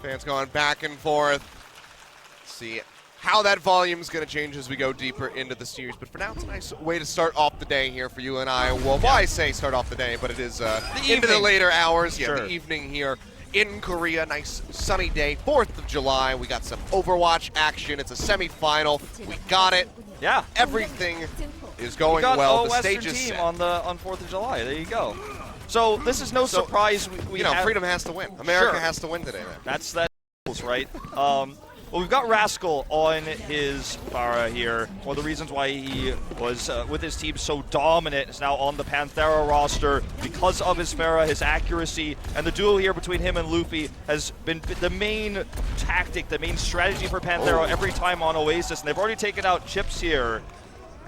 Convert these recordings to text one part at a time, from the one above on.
Fans going back and forth. See how that volume is going to change as we go deeper into the series. But for now, it's a nice way to start off the day here for you and I. Well, why say start off the day, but it is into the later hours. Yeah, sure. The evening here in Korea. Nice sunny day, 4th of July. We got some Overwatch action. It's a semifinal. We got it. Yeah. Everything is going got well. The stage Western is team set. on 4th of July. There you go. So this is no surprise. We have, freedom has to win. America has to win today. Man. That's right. Well, we've got Rascal on his Pharah here. One of the reasons why he was with his team so dominant is now on the Panthera roster because of his Pharah, his accuracy, and the duo here between him and Luffy has been the main tactic, the main strategy for Panthera every time on Oasis, and they've already taken out Chips here.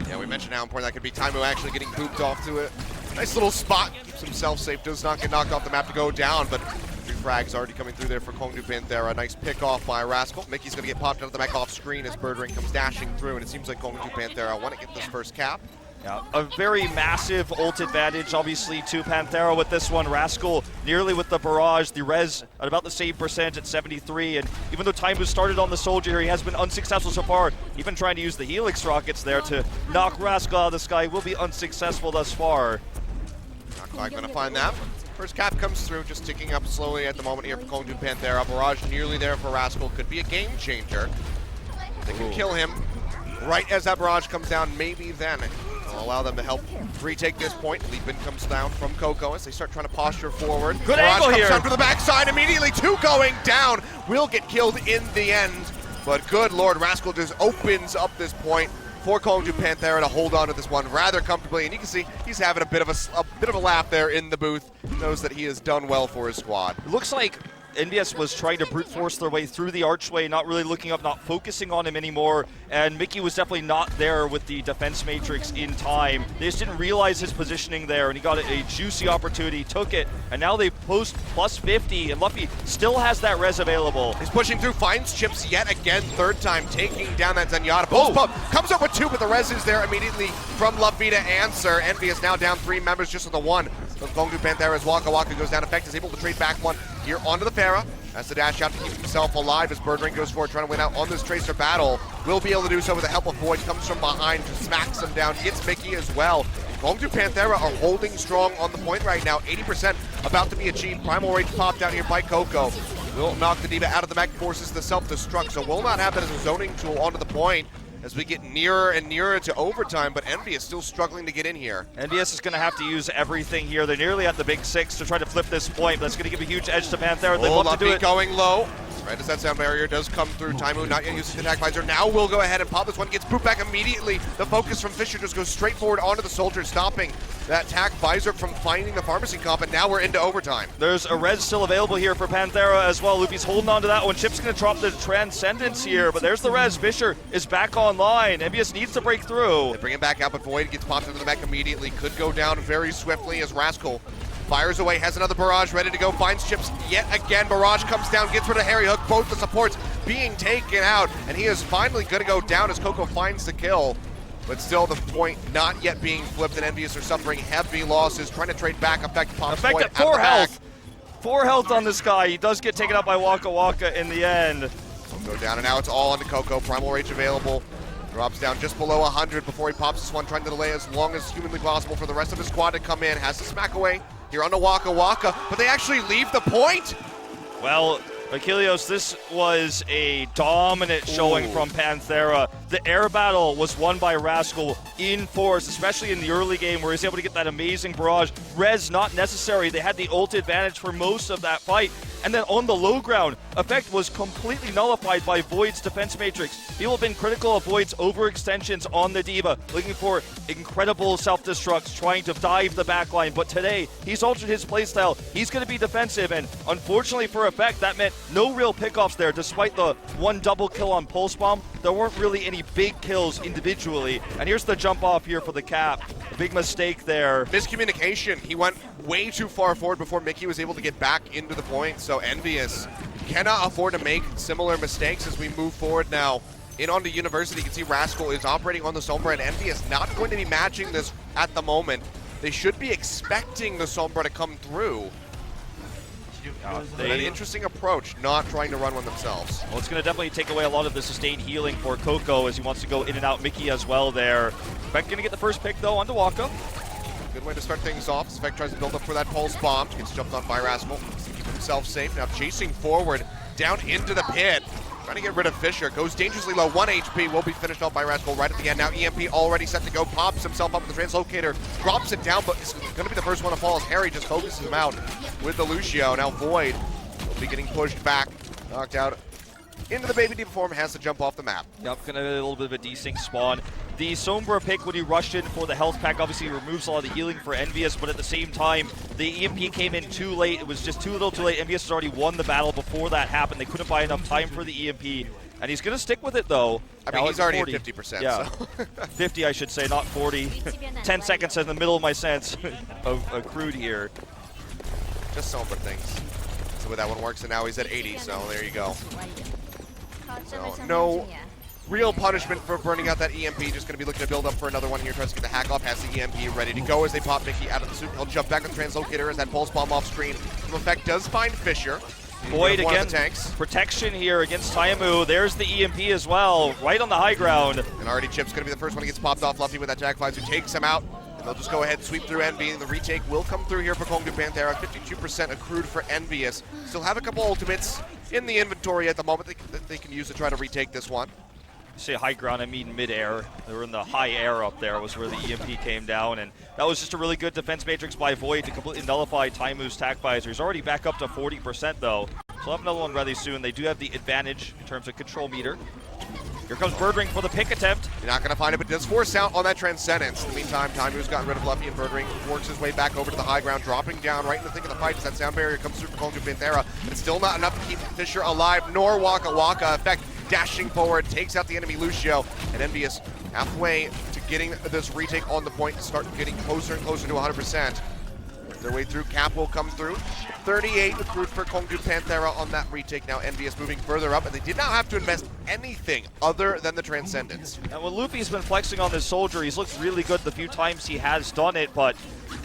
Yeah, we mentioned how important that could be. Taimu actually getting booped off to it. Nice little spot, keeps himself safe, does not get knocked off the map to go down, but 3 frags already coming through there for KongDoo Panthera. Nice pick off by Rascal. Mickey's going to get popped out of the mech off screen as Birdring comes dashing through, and it seems like KongDoo Panthera want to get this first cap. Yeah, a very massive ult advantage, obviously, to Panthera with this one. Rascal nearly with the barrage, the res at about the same percent at 73, and even though Taimu started on the soldier here, he has been unsuccessful so far. Even trying to use the Helix rockets there to knock Rascal out of the sky will be unsuccessful thus far. Not quite going to find that. First cap comes through, just ticking up slowly at the moment here for KongDoo Panthera. Barrage nearly there for Rascal, could be a game changer. They can kill him right as that barrage comes down, maybe then it'll allow them to help retake this point. Leapin comes down from Coco as they start trying to posture forward. Good barrage angle comes here. down for the backside immediately, 2 going down. Will get killed in the end, but good lord, Rascal just opens up this point for KongDoo Panthera to hold on to this one rather comfortably, and you can see he's having a bit of a laugh there in the booth. Knows that he has done well for his squad. It looks like EnVyUs was trying to brute force their way through the archway, not really looking up, not focusing on him anymore, and Mickey was definitely not there with the defense matrix in time. They just didn't realize his positioning there, and he got a juicy opportunity, took it, and now they post plus 50, and Luffy still has that res available. He's pushing through, finds Chips yet again, 3rd time, taking down that Zenyatta. Post pump, comes up with 2, but the res is there immediately from Luffy to answer. EnVyUs now down 3 members just with the 1. So KongDoo Panthera as Waka Waka goes down, Effect is able to trade back 1 here onto the Pharah. Has to dash out to keep himself alive as Birdring goes forward, trying to win out on this Tracer battle. Will be able to do so with the help of Void. Comes from behind, just smacks him down, gets Mickey as well. KongDoo Panthera are holding strong on the point right now. 80% about to be achieved. Primal Rage popped out here by Coco. Will knock the Diva out of the mech, forces the self-destruct, so will not have that as a zoning tool onto the point as we get nearer and nearer to overtime, but EnVyUs still struggling to get in here. EnVyUs is going to have to use everything here. They're nearly at the big 6 to try to flip this point, but that's going to give a huge edge to Panthera. They love to do it. Going low. Right as that sound barrier does come through. Taimu not yet using the attack visor. Now will go ahead and pop this one. Gets pooped back immediately. The focus from Fisher just goes straight forward onto the soldier, stopping that attack visor from finding the pharmacy comp, and now we're into overtime. There's a res still available here for Panthera as well. Luffy's holding on to that one. Chip's going to drop the Transcendence here, but there's the res. Fisher is back online. EnVyUs needs to break through. They bring him back out, but Void gets popped into the mech immediately. Could go down very swiftly as Rascal fires away, has another barrage ready to go, finds Chips yet again. Barrage comes down, gets rid of Harry Hook. Both the supports being taken out, and he is finally going to go down as Coco finds the kill. But still the point not yet being flipped, and EnVyUs are suffering heavy losses, trying to trade back. Effect pops Void at 4 health. 4 health on this guy. He does get taken out by Waka Waka in the end. Go down, and now it's all onto Coco. Primal Rage available. Drops down just below 100 before he pops this one, trying to delay as long as humanly possible for the rest of his squad to come in. Has to smack away here on the Waka Waka, but they actually leave the point. Well, Achilles, this was a dominant showing from Panthera. The air battle was won by Rascal in force, especially in the early game where he was able to get that amazing barrage. Res not necessary. They had the ult advantage for most of that fight. And then on the low ground, Effect was completely nullified by Void's defense matrix. People have been critical of Void's overextensions on the Diva, looking for incredible self-destructs, trying to dive the backline. But today, he's altered his playstyle. He's going to be defensive, and unfortunately for Effect, that meant no real pickoffs there. Despite the 1 double kill on Pulse Bomb, there weren't really any big kills individually. And here's the jump off here for the cap. A big mistake there. Miscommunication. He went way too far forward before Mickey was able to get back into the point. So EnVyUs cannot afford to make similar mistakes as we move forward now. In onto University, you can see Rascal is operating on the Sombra, and EnVyUs not going to be matching this at the moment. They should be expecting the Sombra to come through. An interesting approach, not trying to run one themselves. Well, it's going to definitely take away a lot of the sustained healing for Coco as he wants to go in and out. Mickey as well there. Spec going to get the first pick, though, onto Waka. Good way to start things off. Spec tries to build up for that pulse bomb. Gets jumped on by Rascal. To keep himself safe. Now chasing forward, down into the pit. Trying to get rid of Fisher. Goes dangerously low. 1 HP. Will be finished off by Rascal right at the end. Now EMP already set to go. Pops himself up with the translocator. Drops it down, but it's going to be the first one to fall as Harry just focuses him out with the Lucio. Now Void will be getting pushed back. Knocked out into the Baby Diva form. Has to jump off the map. Yep, going to get a little bit of a desync spawn. The Sombra pick when he rushed in for the health pack obviously removes a lot of the healing for EnVyUs, but at the same time, the EMP came in too late. It was just too little too late. EnVyUs has already won the battle before that happened. They couldn't buy enough time for the EMP, and he's going to stick with it, though. I mean, he's already 40. At 50%. Yeah, so. 50, I should say, not 40. 10 seconds in the middle of my sense accrued here. Just Sombra things. So with that one works, and now he's at 80, so there you go. So, no real punishment for burning out that EMP. Just going to be looking to build up for another one here. Tries to get the hack off. Has the EMP ready to go as they pop Mickey out of the suit. He'll jump back with the translocator as that pulse bomb off screen. The effect does find Fisher. Void again. Protection here against Taimu. There's the EMP as well, right on the high ground. And already Chip's going to be the first one that gets popped off. Luffy with that Jack Flies who takes him out. And they'll just go ahead and sweep through Envy. The retake will come through here for KongDoo Panthera. 52% accrued for EnVyUs. Still have a couple ultimates in the inventory at the moment that they can use to try to retake this one. Say high ground, I mean mid-air. They were in the high air up there was where the EMP came down, and that was just a really good defense matrix by Void to completely nullify Taimu's tac visor. He's already back up to 40% though. So we'll have another one ready soon. They do have the advantage in terms of control meter. Here comes Birdring for the pick attempt. You're not going to find it, but does force out on that Transcendence. In the meantime, Taimu's gotten rid of Luffy, and Birdring works his way back over to the high ground, dropping down right in the thick of the fight as that sound barrier comes through for KongDoo Panthera. But it's still not enough to keep Fisher alive, nor Waka Waka. Effect dashing forward, takes out the enemy Lucio, and EnVyUs halfway to getting this retake on the point to start getting closer and closer to 100%. Their way through. Cap will come through. 38 accrued for KongDoo Panthera on that retake. Now EnVyUs moving further up, and they did not have to invest anything other than the Transcendence. And when Luffy's been flexing on this soldier, he's looked really good the few times he has done it, but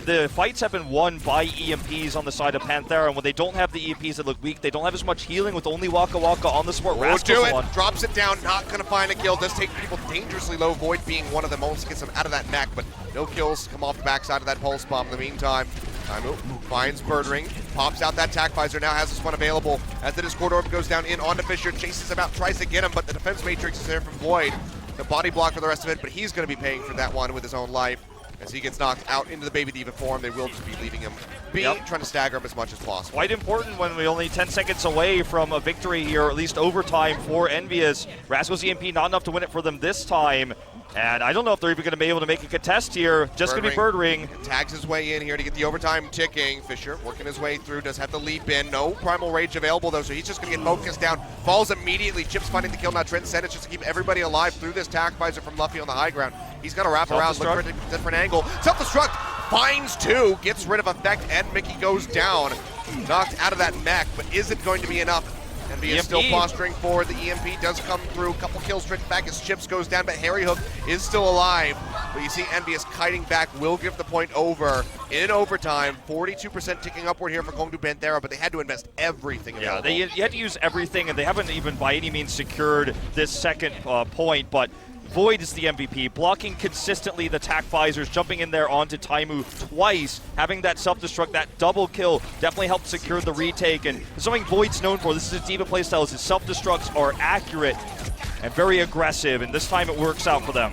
the fights have been won by EMPs on the side of Panthera, and when they don't have the EMPs that look weak, they don't have as much healing with only Waka Waka on the support. Will do it. Drops it down, not going to find a kill. Does take people dangerously low. Void being one of them, almost gets him out of that neck, but no kills come off the backside of that pulse bomb. In the meantime, Taimu finds Birdring, pops out that tac visor, now has this one available as the Discord Orb goes down in onto Fisher, chases him out, tries to get him, but the defense matrix is there from Void. The body block for the rest of it, but he's going to be paying for that one with his own life. As he gets knocked out into the Baby Diva form, they will just be leaving him be, trying to stagger him as much as possible. Quite important when we're only 10 seconds away from a victory here, or at least overtime for EnVyUs. Rascal's EMP not enough to win it for them this time. And I don't know if they're even going to be able to make a contest here. Just going to be Birdring. Tags his way in here to get the overtime ticking. Fisher working his way through, does have to leap in. No Primal Rage available though, so he's just going to get focused down. Falls immediately. Chips finding the kill. Now Transcendence just to keep everybody alive through this tac visor from Luffy on the high ground. He's got to wrap around, look for a different angle. Self-destruct, finds two, gets rid of effect, and Mickey goes down. Knocked out of that mech, but is it going to be enough? EnVyUs still posturing forward. The EMP does come through. Couple kills straight back as Chips goes down, but Harry Hook is still alive. But you see EnVyUs kiting back, will give the point over in overtime. 42% ticking upward here for KongDoo Panthera, but they had to invest everything. Yeah, you had to use everything, and they haven't even by any means secured this second point, but Void is the MVP, blocking consistently the tac visors, jumping in there onto Taimu twice, having that self-destruct, that double kill, definitely helped secure the retake, and something Void's known for. This is his Diva playstyle, is his self-destructs are accurate and very aggressive, and this time it works out for them.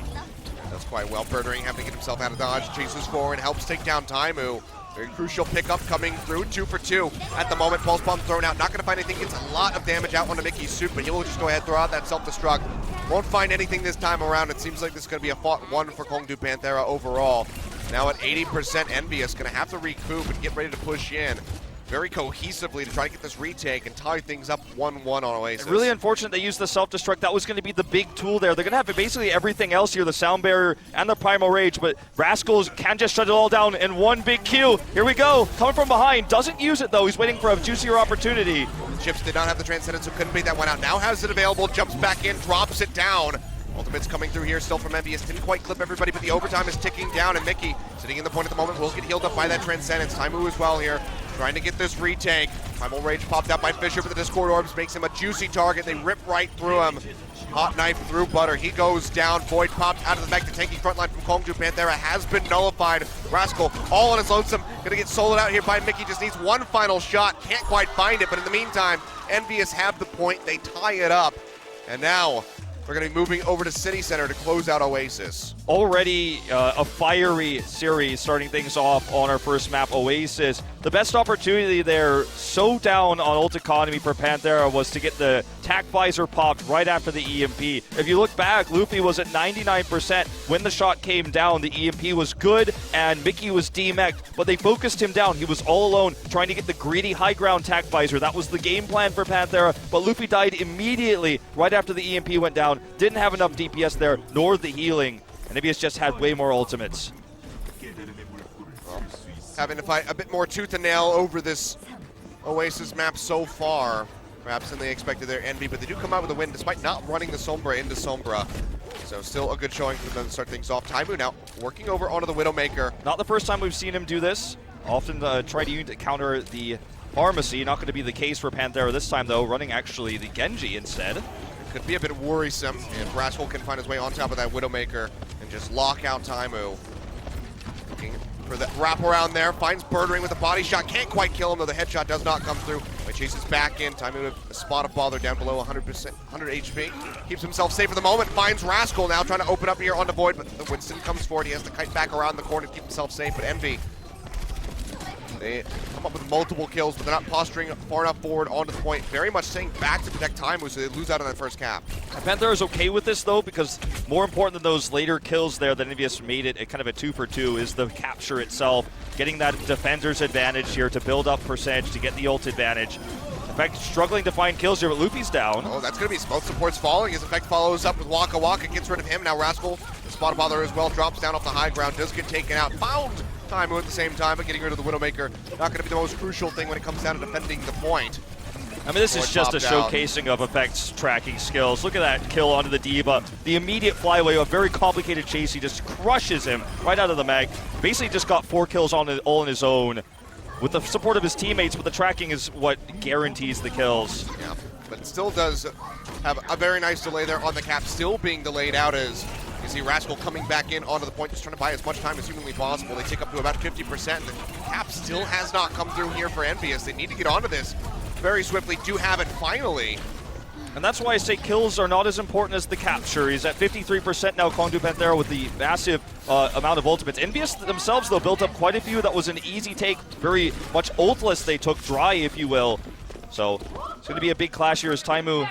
That's quite well. Birdring having to get himself out of dodge, chases forward, helps take down Taimu. Very crucial pickup coming through, 2 for 2 at the moment. Pulse bomb thrown out, not going to find anything. Gets a lot of damage out onto Mickey's suit, but he'll just go ahead, throw out that self-destruct. Won't find anything this time around. It seems like this is going to be a fought one for KongDoo Panthera overall. Now at 80%, EnVyUs going to have to recoup and get ready to push in very cohesively to try to get this retake and tie things up 1-1 on Oasis. Really unfortunate they used the self-destruct. That was going to be the big tool there. They're going to have basically everything else here, the sound barrier and the Primal Rage, but Rascals can just shut it all down in one big Q. Here we go. Coming from behind. Doesn't use it, though. He's waiting for a juicier opportunity. Chips did not have the Transcendence, so couldn't beat that one out. Now has it available, jumps back in, drops it down. Ultimate's coming through here still from EnVyUs. Didn't quite clip everybody, but the overtime is ticking down, and Mickey, sitting in the point at the moment, will get healed up by that Transcendence. Taimu as well here, trying to get this retake. Primal Rage popped out by Fisher, but the Discord Orbs makes him a juicy target. They rip right through him. Hot knife through butter. He goes down. Void popped out of the back. The tanky front line from KongDoo Panthera has been nullified. Rascal all on his lonesome. Gonna get soloed out here by Mickey. Just needs one final shot. Can't quite find it, but in the meantime, EnVyUs have the point. They tie it up. And now we're going to be moving over to City Center to close out Oasis. Already a fiery series starting things off on our first map, Oasis. The best opportunity there, so down on ult economy for Panthera, was to get the tac visor popped right after the EMP. If you look back, Luffy was at 99% when the shot came down. The EMP was good and Mickey was DMEC'd, but they focused him down. He was all alone trying to get the greedy high ground tac visor. That was the game plan for Panthera, but Luffy died immediately right after the EMP went down. Didn't have enough DPS there, nor the healing. And EnVyUs just had way more ultimates. Well, having to fight a bit more tooth and nail over this Oasis map so far, perhaps than they expected their Envy, but they do come out with a win despite not running the Sombra into Sombra. So still a good showing for them to start things off. Taimu now working over onto the Widowmaker. Not the first time we've seen him do this. Often try to counter the Pharmacy. Not going to be the case for Panthera this time, though. Running actually the Genji instead. Could be a bit worrisome if Rascal can find his way on top of that Widowmaker and just lock out Taimu. Looking for that wraparound there, finds Birdring with a body shot, can't quite kill him though the headshot does not come through. But chases back in, Taimu with a spot of bother down below 100 HP. Keeps himself safe for the moment, finds Rascal now trying to open up here onto Void, but Winston comes forward, he has to kite back around the corner to keep himself safe, but Envy, they come up with multiple kills, but they're not posturing far enough forward onto the point. Very much staying back to protect Taimu, so they lose out on that first cap. Panthera is okay with this, though, because more important than those later kills there that EnVyUs made it kind of a 2-for-2 is the capture itself. Getting that defender's advantage here to build up percentage, to get the ult advantage. In fact, struggling to find kills here, but Luffy's down. Oh, that's going to be both supports falling. His effect follows up with Waka Waka, gets rid of him. Now Rascal, the spot of bother as well, drops down off the high ground, does get taken out. Found Taimu at the same time, but getting rid of the Widowmaker, not going to be the most crucial thing when it comes down to defending the point. I mean, this is just a showcasing of effects tracking skills. Look at that kill onto the Diva. The immediate flyaway, a very complicated chase. He just crushes him right out of the mag. Basically just got 4 kills all on his own with the support of his teammates, but the tracking is what guarantees the kills. Yeah, but it still does have a very nice delay there on the cap, still being delayed out as you see Rascal coming back in onto the point, just trying to buy as much time as humanly possible. They take up to about 50%. The cap still has not come through here for EnVyUs. They need to get onto this very swiftly, do have it finally. And that's why I say kills are not as important as the capture. He's at 53% now, KongDoo Panthera, with the massive amount of ultimates. EnVyUs themselves, though, built up quite a few. That was an easy take, very much ultless they took, dry, if you will. So it's going to be a big clash here as Taimu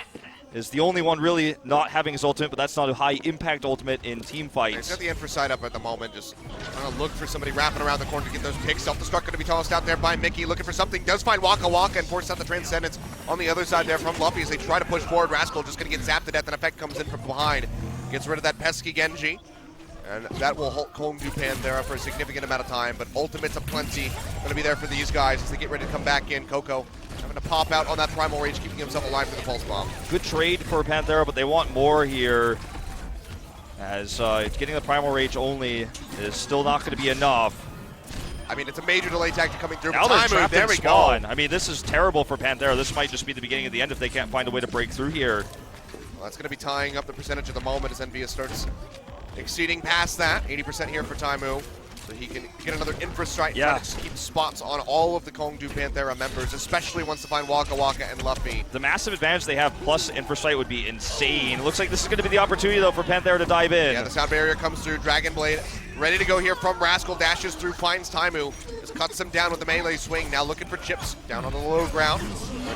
is the only one really not having his ultimate, but that's not a high impact ultimate in team fights. He's got the infra side up at the moment, just trying to look for somebody wrapping around the corner to get those picks. Self-destruct going to be tossed out there by Mickey, looking for something. Does find Waka Waka and forces out the Transcendence on the other side there from Luffy as they try to push forward. Rascal just going to get zapped to death, and Effect comes in from behind. Gets rid of that pesky Genji. And that will halt KongDoo Panthera for a significant amount of time, but ultimates aplenty going to be there for these guys as they get ready to come back in. Coco having to pop out on that Primal Rage, keeping himself alive for the Pulse Bomb. Good trade for Panthera, but they want more here, as getting the Primal Rage only is still not going to be enough. I mean, it's a major delay tactic coming through. Now they're trapped in spawn. Go. I mean, this is terrible for Panthera. This might just be the beginning of the end if they can't find a way to break through here. Well, that's going to be tying up the percentage at the moment as EnVyUs starts exceeding past that. 80% here for Taimu. So he can get another infra strike, trying to just keep spots on all of the KongDoo Panthera members, especially once to find Waka Waka and Luffy. The massive advantage they have plus infra strike would be insane. It looks like this is going to be the opportunity, though, for Panthera to dive in. Yeah, the sound barrier comes through. Dragon Blade ready to go here from Rascal. Dashes through, finds Taimu. Just cuts him down with the melee swing. Now looking for Chips down on the low ground.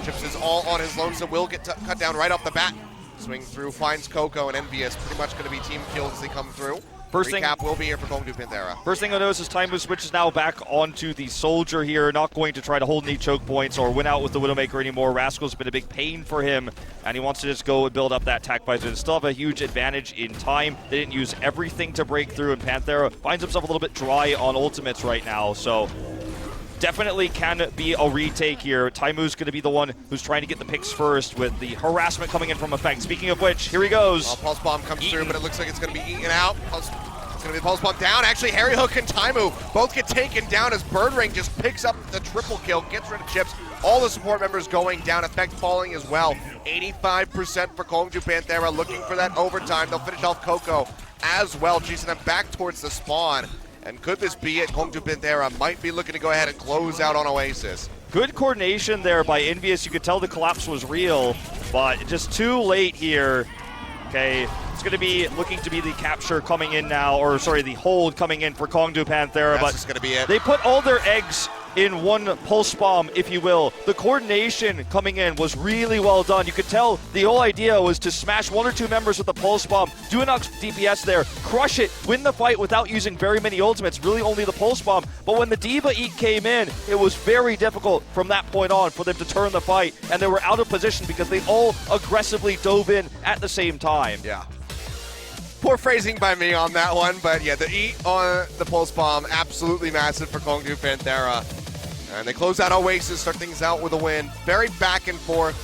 Chips is all on his lonesome. Will get cut down right off the bat. Swing through, finds Coco, and EnVyUs pretty much going to be team killed as they come through. First recap will be here for KongDoo Panthera. First thing I notice is Taimu switches now back onto the Soldier here, not going to try to hold any choke points or win out with the Widowmaker anymore. Rascal's been a big pain for him, and he wants to just go and build up that tac visor. They still have a huge advantage in time. They didn't use everything to break through, and Panthera finds himself a little bit dry on ultimates right now, so definitely can be a retake here. Taimu's going to be the one who's trying to get the picks first with the harassment coming in from Effect. Speaking of which, here he goes. Pulse Bomb comes through, but it looks like it's going to be eaten out. It's going to be the Pulse Bomb down. Actually, Harry Hook and Taimu both get taken down as Birdring just picks up the triple kill, gets rid of Chips. All the support members going down, Effect falling as well. 85% for KongDoo Panthera, looking for that overtime. They'll finish off Coco as well, chasing them back towards the spawn. And could this be it? KongDoo Panthera might be looking to go ahead and close out on Oasis. Good coordination there by EnVyUs. You could tell the collapse was real, but just too late here. Okay, it's going to be looking to be the capture coming in now, or sorry, the hold coming in for KongDoo Panthera. That's just going to be it. They put all their eggs in one pulse bomb, if you will. The coordination coming in was really well done. You could tell the whole idea was to smash one or two members with the pulse bomb, do enough DPS there, crush it, win the fight without using very many ultimates, really only the pulse bomb. But when the Diva Eat came in, it was very difficult from that point on for them to turn the fight, and they were out of position because they all aggressively dove in at the same time. Yeah. Poor phrasing by me on that one, but yeah, the eat on the pulse bomb, absolutely massive for KongDoo Panthera. And they close out Oasis, start things out with a win. Very back and forth.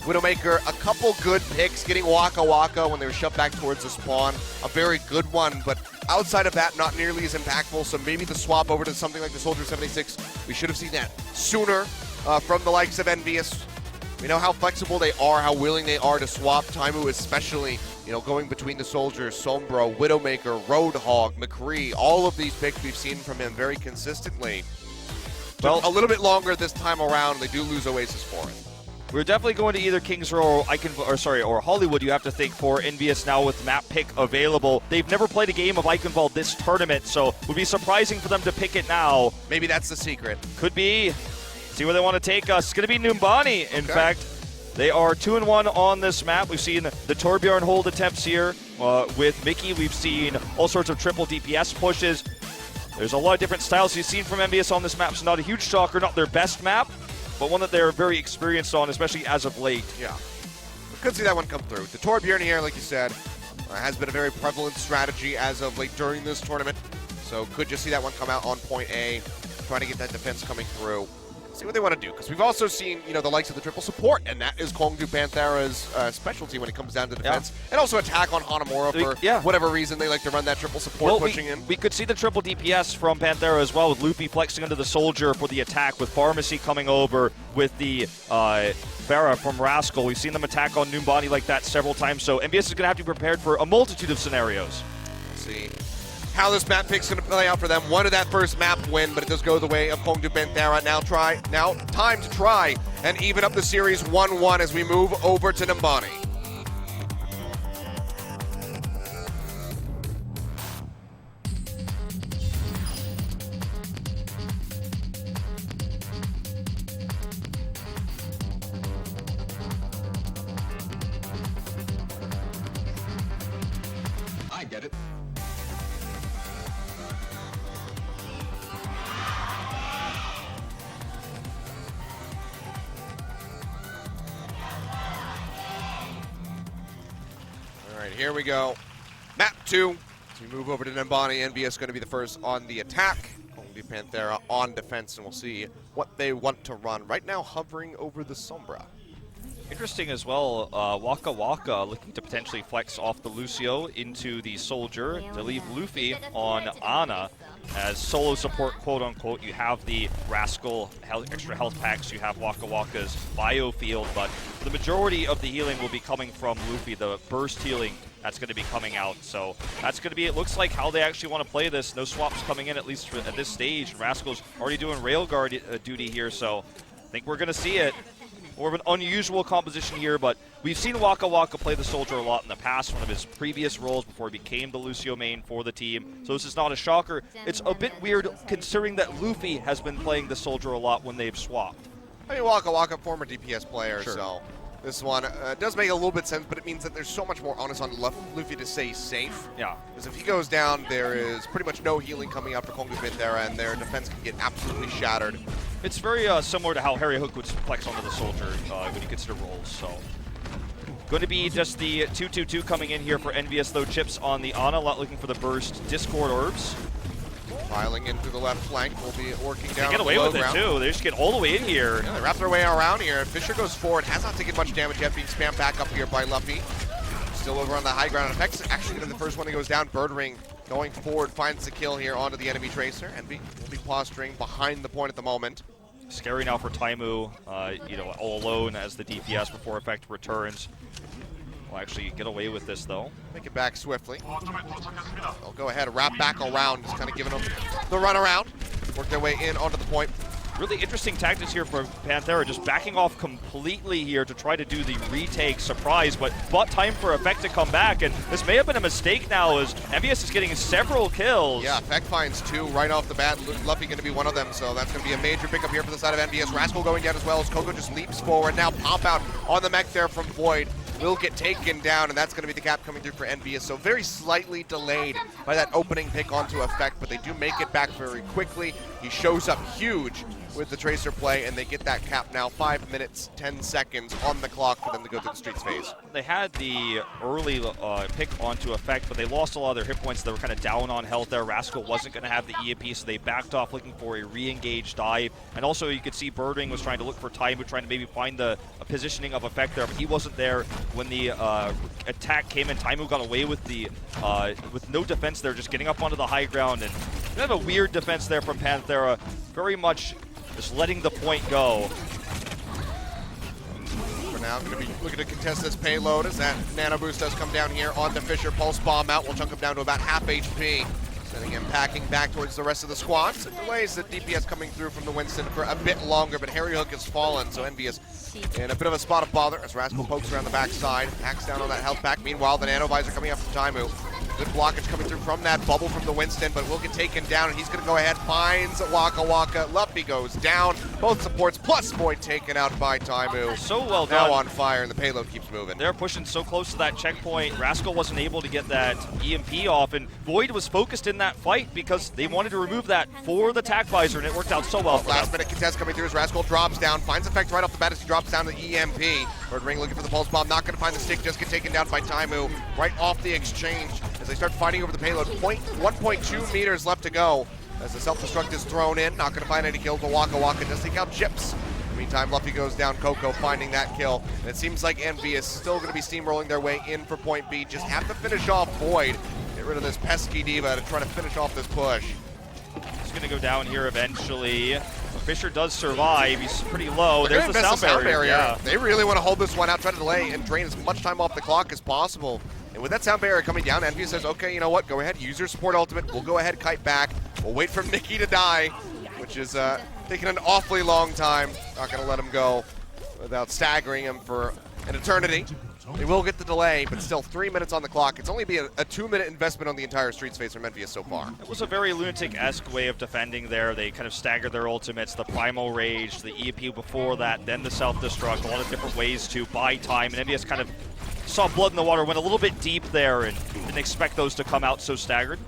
Widowmaker, a couple good picks, getting Waka Waka when they were shoved back towards the spawn. A very good one, but outside of that, not nearly as impactful. So maybe the swap over to something like the Soldier 76, we should have seen that sooner from the likes of EnVyUs. We know how flexible they are, how willing they are to swap. Taimu especially, you know, going between the Soldiers, Sombro, Widowmaker, Roadhog, McCree, all of these picks we've seen from him very consistently. Well, a little bit longer this time around. They do lose Oasis for it. We're definitely going to either Kings Row or Hollywood, you have to think, for EnVyUs now with map pick available. They've never played a game of Eichenwald this tournament, so it would be surprising for them to pick it now. Maybe that's the secret. Could be. See where they want to take us. It's going to be Numbani, in fact. They are 2-1 on this map. We've seen the Torbjorn hold attempts here. With Mickey, we've seen all sorts of triple DPS pushes. There's a lot of different styles you've seen from EnVyUs on this map, so not a huge shocker, not their best map, but one that they're very experienced on, especially as of late. Yeah. We could see that one come through. The Torbjorn here, like you said, has been a very prevalent strategy as of late during this tournament, so could just see that one come out on point A, trying to get that defense coming through. See what they want to do, because we've also seen, you know, the likes of the triple support, and that is KongDoo Panthera's specialty when it comes down to defense, and also attack on Hanamura for whatever reason they like to run that triple support pushing in. We could see the triple DPS from Panthera as well, with Luffy flexing into the Soldier for the attack, with Pharmacy coming over with the Farah from Rascal. We've seen them attack on Numbani like that several times, so EnVyUs is going to have to be prepared for a multitude of scenarios. Let's see how this map pick's going to play out for them. Wanted that first map win, but it does go the way of KongDoo Panthera. Now time to try and even up the series 1-1 as we move over to Numbani. I get it. Here we go. Map 2. As we move over to Numbani, EnVyUs is going to be the first on the attack. KongDoo Panthera on defense, and we'll see what they want to run. Right now, hovering over the Sombra. Interesting as well, Waka Waka looking to potentially flex off the Lucio into the Soldier to leave Luffy on Ana as solo support, quote-unquote. You have the Rascal extra health packs, you have Waka Waka's biofield, but the majority of the healing will be coming from Luffy, the burst healing that's going to be coming out. So that's going to be, it looks like, how they actually want to play this. No swaps coming in, at least at this stage. Rascal's already doing railguard duty here, so I think we're going to see it. More of an unusual composition here, but we've seen Waka Waka play the Soldier a lot in the past, one of his previous roles before he became the Lucio main for the team. So this is not a shocker. It's a bit weird considering that Luffy has been playing the Soldier a lot when they've swapped. I mean, Waka Waka, former DPS player, sure. So this one does make a little bit sense, but it means that there's so much more onus on Luffy to stay safe. Yeah. Because if he goes down, there is pretty much no healing coming out for KongDoo Panthera, and their defense can get absolutely shattered. It's very similar to how Harry Hook would flex onto the Soldier when you consider roles. So going to be just the 2-2-2 coming in here for EnVyUs, though. Chips on the Ana, looking for the burst Discord orbs. Piling in through the left flank, will be working down. They get away with it too. They just get all the way in here. Yeah, they wrap their way around here. Fisher goes forward, has not taken much damage yet, being spammed back up here by Luffy. Still over on the high ground. Effects actually getting the first one that goes down. Birdring going forward, finds the kill here onto the enemy Tracer. Envy will be posturing behind the point at the moment. Scary now for Taimu, all alone as the DPS before Effect returns. Will actually get away with this though. Make it back swiftly. They'll go ahead and wrap back around, just kind of giving them the run around. Work their way in onto the point. Really interesting tactics here for Panthera, just backing off completely here to try to do the retake surprise, but bought time for Effect to come back, and this may have been a mistake now as EnVyUs is getting several kills. Yeah, Effect finds 2 right off the bat. Luffy going to be one of them, so that's going to be a major pickup here for the side of EnVyUs. Rascal going down as well as Coco just leaps forward. Now pop out on the mech there from Void. Will get taken down, and that's going to be the cap coming through for EnVyUs. So very slightly delayed by that opening pick onto Effect, but they do make it back very quickly. He shows up huge with the Tracer play, and they get that cap now. 5 minutes, 10 seconds on the clock for them to go through the Streets phase. They had the early pick onto Effect, but they lost a lot of their hit points. They were kind of down on health there. Rascal wasn't going to have the EMP, so they backed off looking for a re-engage dive. And also you could see Birdring was trying to look for Taimu, trying to maybe find the positioning of Effect there, but he wasn't there when the attack came in. Taimu got away with the with no defense there, just getting up onto the high ground, and kind of a weird defense there from Panthera. Very much just letting the point go. For now, going to be looking to contest this payload as that nano boost does come down here onto Fisher. Pulse bomb out will chunk him down to about half HP. Sending him packing back towards the rest of the squad. So delays the DPS coming through from the Winston for a bit longer, but Harry Hook has fallen, so EnVyUs in a bit of a spot of bother as Rascal pokes around the backside, hacks down on that health pack. Meanwhile, the nano visor coming up from Taimu. Good blockage coming through from that bubble from the Winston, but will get taken down, and he's going to go ahead, finds Waka Waka. Luffy goes down. Both supports plus Void taken out by Taimu. So well done. Now on fire, and the payload keeps moving. They're pushing so close to that checkpoint. Rascal wasn't able to get that EMP off, and Void was focused in that fight because they wanted to remove that for the tack visor, and it worked out so well for them. Last minute contest coming through as Rascal drops down, finds Effect right off the bat as he drops down to the EMP. Birdring looking for the pulse bomb, not going to find the stick, just get taken down by Taimu right off the exchange as they start fighting over the payload. 1.2 meters left to go as the self-destruct is thrown in. Not going to find any kills, but Waka Waka does take out Chips. In the meantime, Luffy goes down, Coco finding that kill. And it seems like EnVyUs is still going to be steamrolling their way in for point B. Just have to finish off Void. Get rid of this pesky diva to try to finish off this push. He's going to go down here eventually. Fisher does survive. He's pretty low. They're There's the sound barrier. Yeah. They really want to hold this one out, try to delay and drain as much time off the clock as possible. And with that sound barrier coming down, EnVyUs says, okay, you know what? Go ahead, use your support ultimate. We'll go ahead, kite back. We'll wait for Mickey to die, which is taking an awfully long time. Not going to let him go without staggering him for an eternity. They will get the delay, but still 3 minutes on the clock. It's only be a 2-minute investment on the entire Streets phase from EnVyUs so far. It was a very Lunatic-esque way of defending there. They kind of staggered their ultimates, the Primal Rage, the EMP before that, then the self-destruct, a lot of different ways to buy time, and EnVyUs kind of saw blood in the water, went a little bit deep there, and didn't expect those to come out so staggered.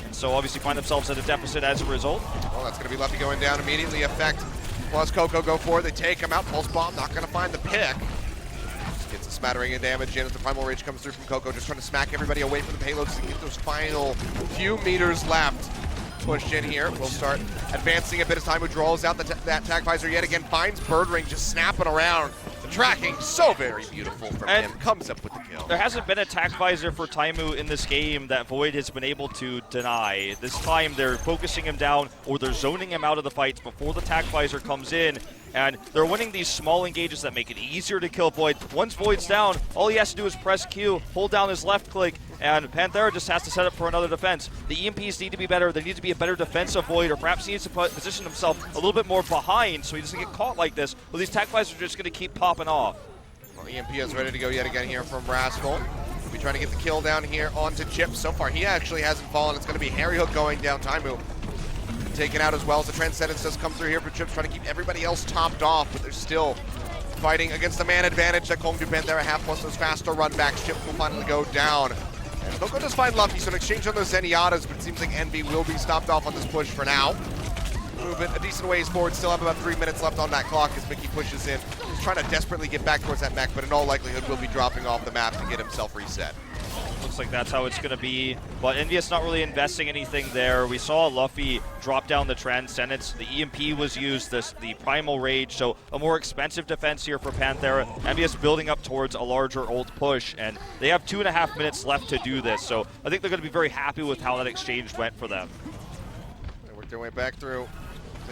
And so obviously find themselves at a deficit as a result. Well, that's going to be Luffy going down immediately. Effect plus Coco go forward. They take him out. Pulse bomb, not going to find the pick. Just gets a smattering of damage in as the Primal Rage comes through from Coco, just trying to smack everybody away from the payloads to get those final few meters left. Pushed in here. We'll start advancing a bit as Taimu draws out that tag visor yet again. Finds Birdring just snapping around. The tracking so very beautiful from him. Comes up with the kill. There hasn't been a tack visor for Taimu in this game that Void has been able to deny. This time they're focusing him down or they're zoning him out of the fights before the tack visor comes in. And they're winning these small engages that make it easier to kill Void. Once Void's down, all he has to do is press Q, hold down his left click, and Panthera just has to set up for another defense. The EMPs need to be better. There needs to be a better defense of Void, or perhaps he needs to position himself a little bit more behind so he doesn't get caught like this. Well, these tack visors are just going to keep popping off. Well, EMP is ready to go yet again here from Rascal. We'll be trying to get the kill down here onto Chips. So far, he actually hasn't fallen. It's going to be Harry Hook going down. Taimu taken out as well as the Transcendence does come through here for Chips, trying to keep everybody else topped off, but they're still fighting against the man advantage that KongDoo Panthera have, plus those faster run backs. Chips will finally go down. And Coco does find Luffy, so an exchange on those Zenyatta's, but it seems like Envy will be stopped off on this push for now. Moving a decent ways forward, still have about 3 minutes left on that clock as Mickey pushes in. He's trying to desperately get back towards that mech, but in all likelihood will be dropping off the map to get himself reset. Looks like that's how it's going to be. But EnVyUs not really investing anything there. We saw Luffy drop down the Transcendence. The EMP was used, the Primal Rage, so a more expensive defense here for Panthera. EnVyUs building up towards a larger ult push, and they have 2.5 minutes left to do this. So I think they're going to be very happy with how that exchange went for them. They work their way back through.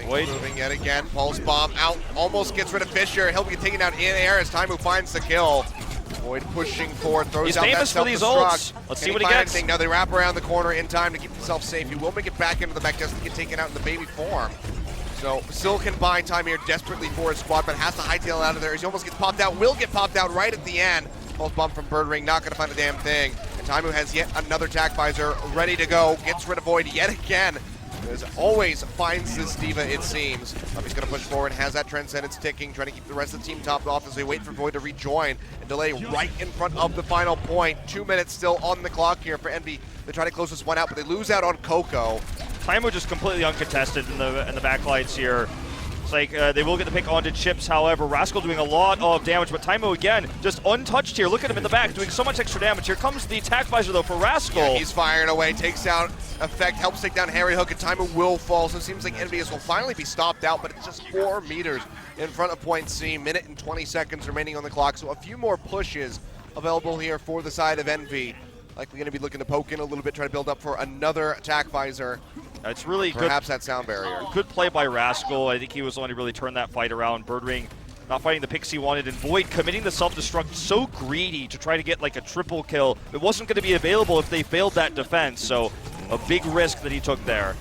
Void moving yet again. Pulse bomb out, almost gets rid of Fisher. He'll be taken out in air as Taimu finds the kill. Void pushing forward, throws He's out that famous for these ults. Let's see what he gets. Anything? No, they wrap around the corner in time to keep himself safe. He will make it back into the mech, doesn't get taken out in the baby form. So still can buy time here desperately for his squad, but has to hightail out of there as he almost gets popped out. Will get popped out right at the end. Pulse bomb from Birdring, not going to find a damn thing. And Taimu has yet another tac visor ready to go. Gets rid of Void yet again. As always, finds this diva, it seems. He's going to push forward, has that Transcendence ticking, trying to keep the rest of the team topped off as they wait for Void to rejoin and delay right in front of the final point. 2 minutes still on the clock here for Envy. They try to close this one out, but they lose out on Coco. Taimu just completely uncontested in the backlights here. It's like they will get the pick onto Chips, however. Rascal doing a lot of damage, but Taimu again just untouched here. Look at him in the back doing so much extra damage. Here comes the attack visor though for Rascal. Yeah, he's firing away, takes out Effect, helps take down Harry Hook, and Taimu will fall. So it seems like EnVyUs will finally be stopped out, but it's just 4 meters in front of point C. Minute and 20 seconds remaining on the clock, so a few more pushes available here for the side of Envy. Likely going to be looking to poke in a little bit, try to build up for another attack visor. It's really perhaps that sound barrier. Good play by Rascal. I think he was the one who really turned that fight around. Birdring not fighting the picks he wanted, and Void committing the self-destruct, so greedy to try to get like a triple kill. It wasn't going to be available if they failed that defense, so a big risk that he took there.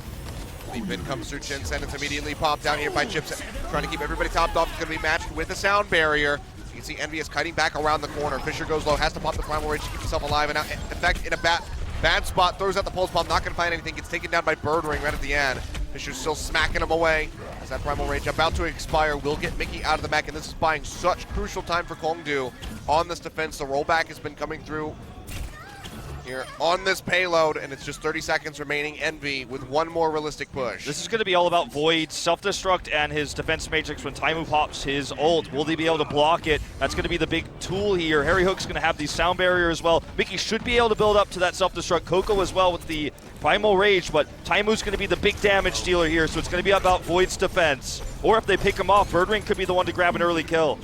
The mid comes through Transcendence, immediately popped down here by Chips, trying to keep everybody topped off. It's going to be matched with a sound barrier. You can see EnVyUs kiting back around the corner. Fisher goes low, has to pop the Primal Rage to keep himself alive, and now Effect in a bad spot, throws out the Pulse Bomb, not going to find anything, gets taken down by Birdring right at the end. Fisher's still smacking him away as that Primal Rage about to expire will get Mickey out of the mech, and this is buying such crucial time for KongDoo on this defense. The rollback has been coming through here on this payload, and it's just 30 seconds remaining. Envy with one more realistic push. This is going to be all about Void's self-destruct and his defense matrix when Taimu pops his ult. Will they be able to block it? That's going to be the big tool here. Harry Hook's going to have the sound barrier as well. Mickey should be able to build up to that self-destruct. Coco as well with the Primal Rage, but Taimu's going to be the big damage dealer here, so it's going to be about Void's defense. Or if they pick him off, Birdring could be the one to grab an early kill.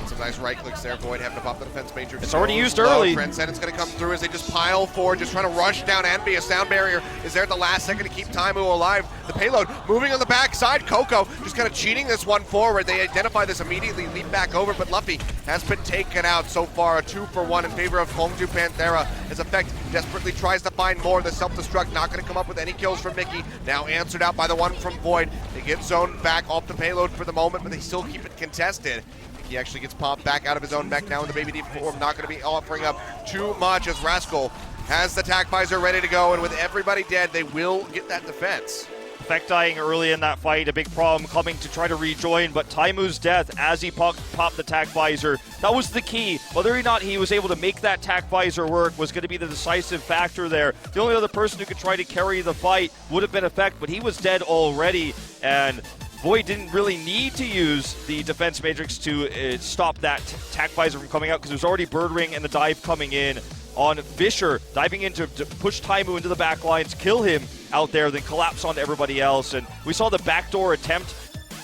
Some nice right clicks there. Void having to pop the defense matrix. It's already used early. Transcendence going to come through as they just pile forward, just trying to rush down Envy. A sound barrier is there at the last second to keep Taimu alive. The payload moving on the backside. Coco just kind of cheating this one forward. They identify this immediately, leap back over, but Luffy has been taken out so far. A 2-for-1 in favor of KongDoo Panthera. As Effect desperately tries to find more. The self-destruct not going to come up with any kills from Mickey. Now answered out by the one from Void. They get zoned back off the payload for the moment, but they still keep it contested. He actually gets popped back out of his own mech now in the Baby D form. Not going to be offering up too much as Rascal has the attack visor ready to go, and with everybody dead, they will get that defense. Effect dying early in that fight, a big problem coming to try to rejoin, but Taimu's death as he popped the attack visor, that was the key. Whether or not he was able to make that attack visor work was going to be the decisive factor there. The only other person who could try to carry the fight would have been Effect, but he was dead already, and Void didn't really need to use the defense matrix to stop that attack visor from coming out because there was already Birdring and the dive coming in on Fisher, diving in to push Taimu into the back lines, kill him out there, then collapse onto everybody else. And we saw the backdoor attempt,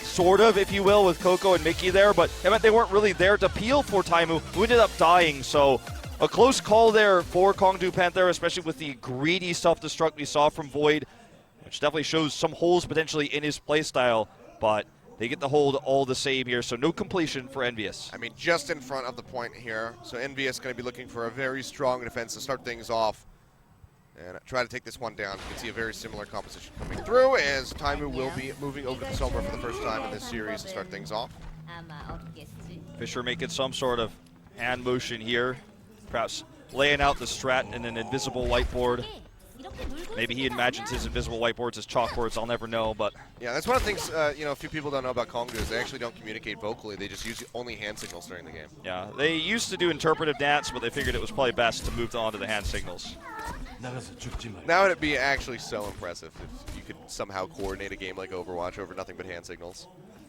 sort of, if you will, with Coco and Mickey there, but it meant they weren't really there to peel for Taimu, who ended up dying. So a close call there for KongDoo Panthera, especially with the greedy self-destruct we saw from Void, which definitely shows some holes potentially in his playstyle. But they get the hold all the same here, so no completion for EnVyUs. I mean, just in front of the point here. So EnVyUs going to be looking for a very strong defense to start things off and try to take this one down. You can see a very similar composition coming through as Taimu will be moving over to the Soma for the first time in this series to start things off. Fisher making some sort of hand motion here, perhaps laying out the strat in an invisible whiteboard. Maybe he imagines his invisible whiteboards as chalkboards. I'll never know, but yeah, that's one of the things a few people don't know about KongDoo is they actually don't communicate vocally. They just use only hand signals during the game. Yeah, they used to do interpretive dance, but they figured it was probably best to move on to the hand signals. Now it'd be actually so impressive if you could somehow coordinate a game like Overwatch over nothing but hand signals.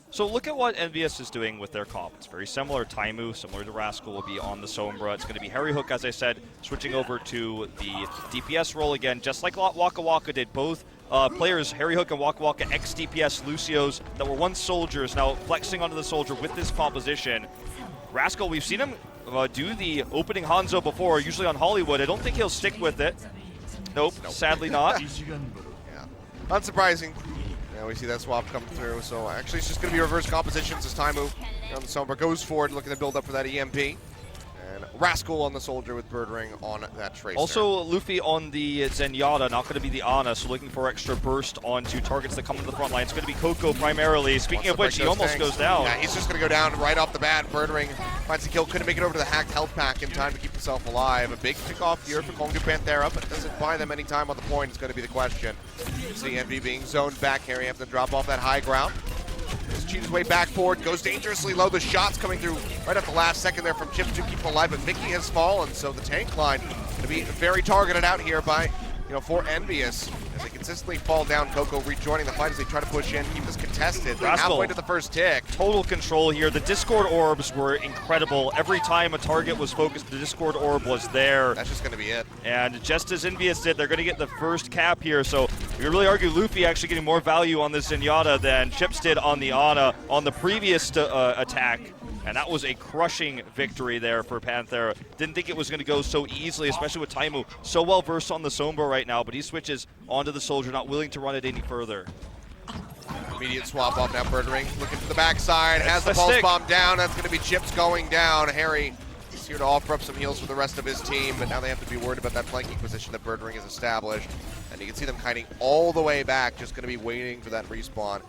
So look at what EnVyUs is doing with their comp. It's very similar. Taimu, similar to Rascal, will be on the Sombra. It's going to be Harry Hook, as I said, switching over to the DPS role again, just like Waka Waka did. Both players, Harry Hook and Waka Waka, ex-DPS Lucios that were once soldiers, now flexing onto the soldier with this composition. Rascal, we've seen him do the opening Hanzo before, usually on Hollywood. I don't think he'll stick with it. Nope. Sadly not. Yeah. Unsurprising. Yeah, we see that swap come through. So actually, it's just going to be reverse compositions as Taimu on the Sombra goes forward, looking to build up for that EMP. And Rascal on the soldier with Bird Ring on that Tracer. Also, Luffy on the Zenyatta, not going to be the Ana, so looking for extra burst onto targets that come into the front line. It's going to be Coco primarily. Speaking of which, he almost goes down. Yeah, he's just going to go down right off the bat. Bird Ring finds the kill. Couldn't make it over to the hacked health pack in time to keep himself alive. A big kickoff here for KongDoo Panthera, but doesn't buy them any time on the point. It's going to be the question. See Envy being zoned back here. You have to drop off that high ground. Just cheats his way back forward, goes dangerously low. The shots coming through right at the last second there from Chips to keep him alive, but Mickey has fallen, so the tank line to be very targeted out here by, for EnVyUs. As they consistently fall down, Coco rejoining the fight as they try to push in, keep this contested. They're halfway to the first tick. Total control here. The Discord orbs were incredible. Every time a target was focused, the Discord orb was there. That's just going to be it. And just as EnVyUs did, they're going to get the first cap here. So we could really argue Luffy actually getting more value on this Zenyatta than Chips did on the Ana on the previous attack. And that was a crushing victory there for Panthera. Didn't think it was going to go so easily, especially with Taimu so well versed on the Sombra right now, but he switches onto the soldier, not willing to run it any further. Immediate swap off now. Bird Ring looking to the backside, has the pulse bomb down. That's going to be Chips going down. Harry is here to offer up some heals for the rest of his team, but now they have to be worried about that flanking position that Bird Ring has established. And you can see them kiting all the way back, just going to be waiting for that respawn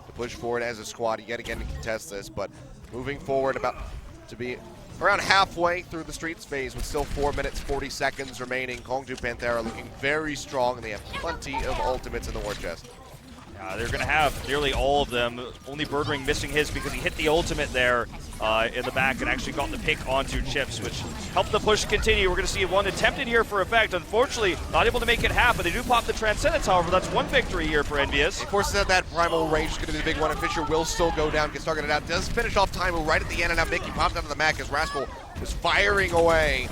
to push forward as a squad yet again to contest this, but moving forward about to be around halfway through the streets phase with still 4 minutes, 40 seconds remaining. KongDoo Panthera looking very strong, and they have plenty of ultimates in the war chest. They're going to have nearly all of them. Only Bird Ring missing his because he hit the ultimate there in the back and actually got the pick onto Chips, which helped the push continue. We're going to see one attempted here for effect. Unfortunately, not able to make it happen. They do pop the Transcendence, however. That's one victory here for EnVyUs. Of course, that primal range is going to be the big one, and Fisher will still go down, gets targeted out. Does finish off Taimu right at the end, and now Mickey popped out of the Mac as Rascal is firing away.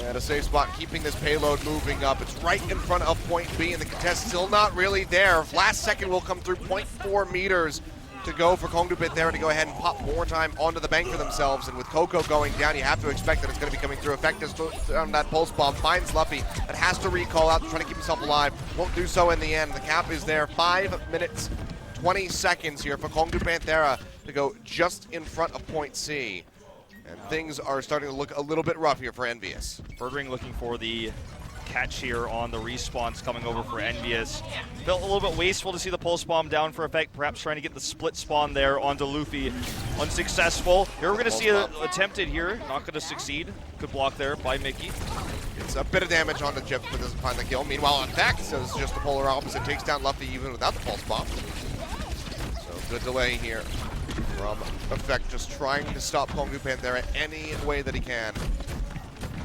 At a safe spot, keeping this payload moving up. It's right in front of point B, and the contest still not really there. Last second will come through, 0.4 meters to go for KongDoo Panthera to go ahead and pop more time onto the bank for themselves. And with Coco going down, you have to expect that it's going to be coming through. Effective on that pulse bomb, finds Luffy, that has to recall out to try to keep himself alive. Won't do so in the end. The cap is there. 5 minutes, 20 seconds here for KongDoo Panthera to go just in front of point C. And things are starting to look a little bit rough here for EnVyUs. Bird Ring looking for the catch here on the respawns coming over for EnVyUs. Felt a little bit wasteful to see the pulse bomb down for effect, perhaps trying to get the split spawn there onto Luffy. Unsuccessful. Here we're going to see it attempted here. Not going to succeed. Good block there by Mickey. It's a bit of damage onto Chips, but doesn't find the kill. Meanwhile, effect is just the polar opposite. Takes down Luffy even without the pulse bomb. So good delay here from Effect, just trying to stop KongDoo Panthera any way that he can.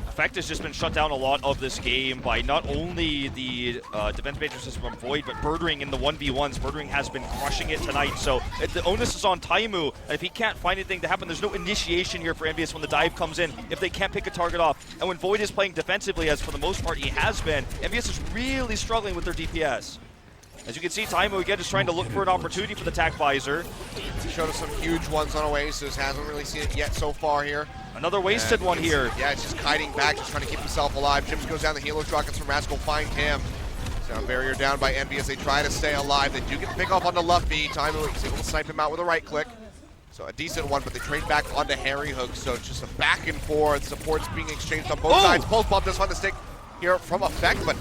Effect has just been shut down a lot of this game by not only the defense matrices from Void, but Bird Ring in the 1v1s. Bird Ring has been crushing it tonight, so the onus is on Taimu. And if he can't find anything to happen, there's no initiation here for EnVyUs when the dive comes in, if they can't pick a target off. And when Void is playing defensively, as for the most part he has been, EnVyUs is really struggling with their DPS. As you can see, Taimu again is trying to look for an opportunity for the tack visor. He showed us some huge ones on Oasis, hasn't really seen it yet so far here. Another wasted one here. Yeah, it's just kiting back, just trying to keep himself alive. Chips goes down, the Helix rockets from Rascal find him. Sound barrier down by EnVyUs, they try to stay alive. They do get the pick off onto Luffy. Taimu is able to snipe him out with a right click. So a decent one, but they trade back onto Harry Hook, so it's just a back and forth. Supports being exchanged on both sides. Pulse bomb does find the stick here from Effect, but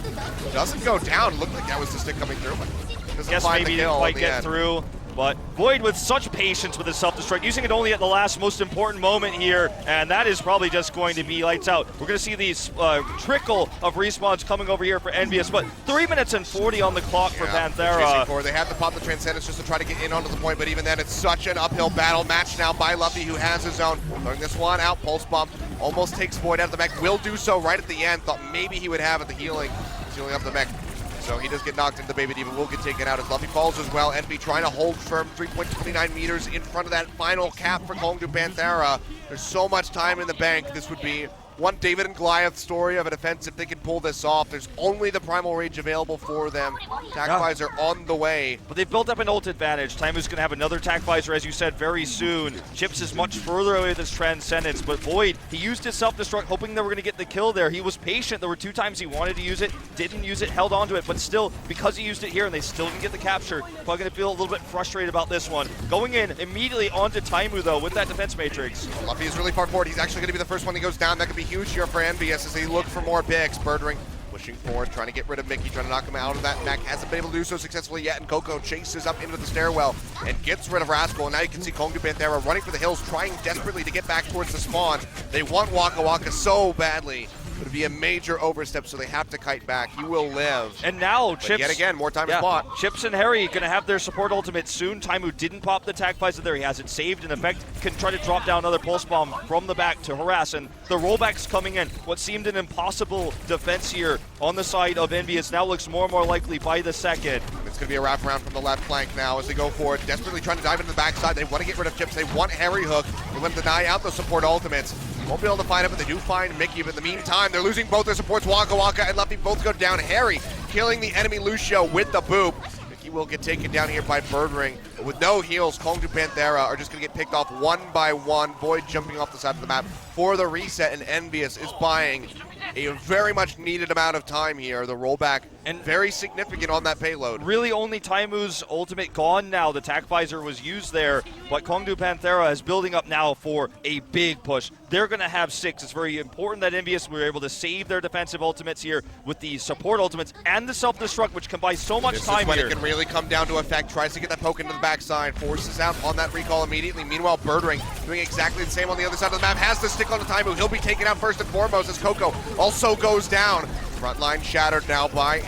doesn't go down. Looked like that was the stick coming through, but doesn't find the kill. Didn't quite get through. But Void with such patience with his self-destruct, using it only at the last most important moment here, and that is probably just going to be lights out. We're going to see these trickle of respawns coming over here for EnVyUs, but 3 minutes and 40 on the clock for Panthera. They have to pop the Transcendence just to try to get in onto the point, but even then it's such an uphill battle match now by Luffy, who has his own. Throwing this one out, pulse bomb almost takes Void out of the mech, will do so right at the end. Thought maybe he would have it, the healing. He's healing up the mech. So he does get knocked into the Baby Diva, will get taken out as Luffy falls as well. Envy trying to hold firm 3.29 meters in front of that final cap for KongDoo Panthera. There's so much time in the bank. This would be one David and Goliath story of a defense if they can pull this off. There's only the Primal Rage available for them. Tac Visor on the way. But they've built up an ult advantage. Taimu's going to have another Tac Visor, as you said, very soon. Chips is much further away with his Transcendence, but Void, he used his self-destruct, hoping they were going to get the kill there. He was patient. There were 2 times he wanted to use it, didn't use it, held on to it, but still, because he used it here and they still didn't get the capture, probably going to feel a little bit frustrated about this one. Going in immediately onto Taimu, though, with that defense matrix. Luffy is really far forward. He's actually going to be the first one that goes down. That could be huge here for EnVyUs as they look for more picks. Birdring pushing forward, trying to get rid of Mickey, trying to knock him out of that neck. Hasn't been able to do so successfully yet, and Coco chases up into the stairwell and gets rid of Rascal. And now you can see KongDoo Panthera running for the hills, trying desperately to get back towards the spawn. They want Waka Waka so badly. It would be a major overstep, so they have to kite back. He will live. And now But Chips, yet again, more time is bought. Chips and Harry going to have their support ultimate soon. Taimu didn't pop the Tac Visor there. He has it saved. In effect, can try to drop down another pulse bomb from the back to harass. And the rollback's coming in. What seemed an impossible defense here on the side of EnVyUs now looks more and more likely by the second. It's going to be a wraparound from the left flank now as they go for it, desperately trying to dive into the backside. They want to get rid of Chips. They want Harry Hook. They want to deny out the support ultimates. Won't be able to find it, but they do find Mickey. But in the meantime, they're losing both their supports. Waka Waka and Luffy both go down. Harry killing the enemy Lucio with the boop. Mickey will get taken down here by Birdring. But with no heals, KongDoo Panthera are just going to get picked off one by one. Void jumping off the side of the map for the reset, and EnVyUs is buying a very much needed amount of time here. The rollback and very significant on that payload. Really only Taimu's ultimate gone now. The Tac Visor was used there, but KongDoo Panthera is building up now for a big push. They're going to have 6. It's very important that EnVyUs were able to save their defensive ultimates here with the support ultimates and the self-destruct, which can buy so much this time is when here. It can really come down to effect. Tries to get that poke into the backside, forces out on that recall immediately. Meanwhile, Birdring doing exactly the same on the other side of the map. Has the stick on the Taimu. He'll be taken out first and foremost as Coco also goes down. Front line shattered now by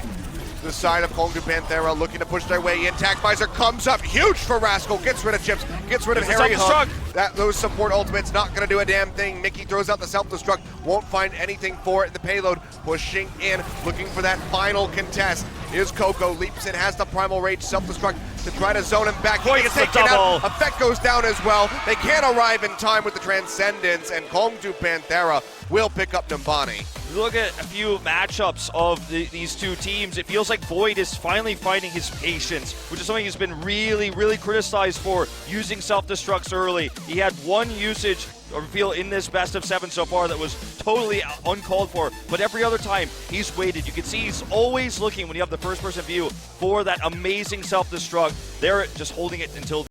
the side of KongDoo Panthera, looking to push their way in. Tac Visor comes up huge for Rascal, gets rid of Chips, gets rid of Harry Hook. Those support ultimates not going to do a damn thing. Mickey throws out the self-destruct, won't find anything for it in the payload. Pushing in, looking for that final contest. Here's Coco, leaps in, has the Primal Rage self-destruct to try to zone him back. He gets taken out. Effect goes down as well. They can't arrive in time with the Transcendence, and KongDoo Panthera will pick up Numbani. Look at a few matchups of these two teams. It feels like Void is finally finding his patience, which is something he's been really, really criticized for, using self-destructs early. He had one usage reveal in this best of 7 so far that was totally uncalled for, but every other time he's waited. You can see he's always looking, when you have the first-person view, for that amazing self-destruct. They're just holding it until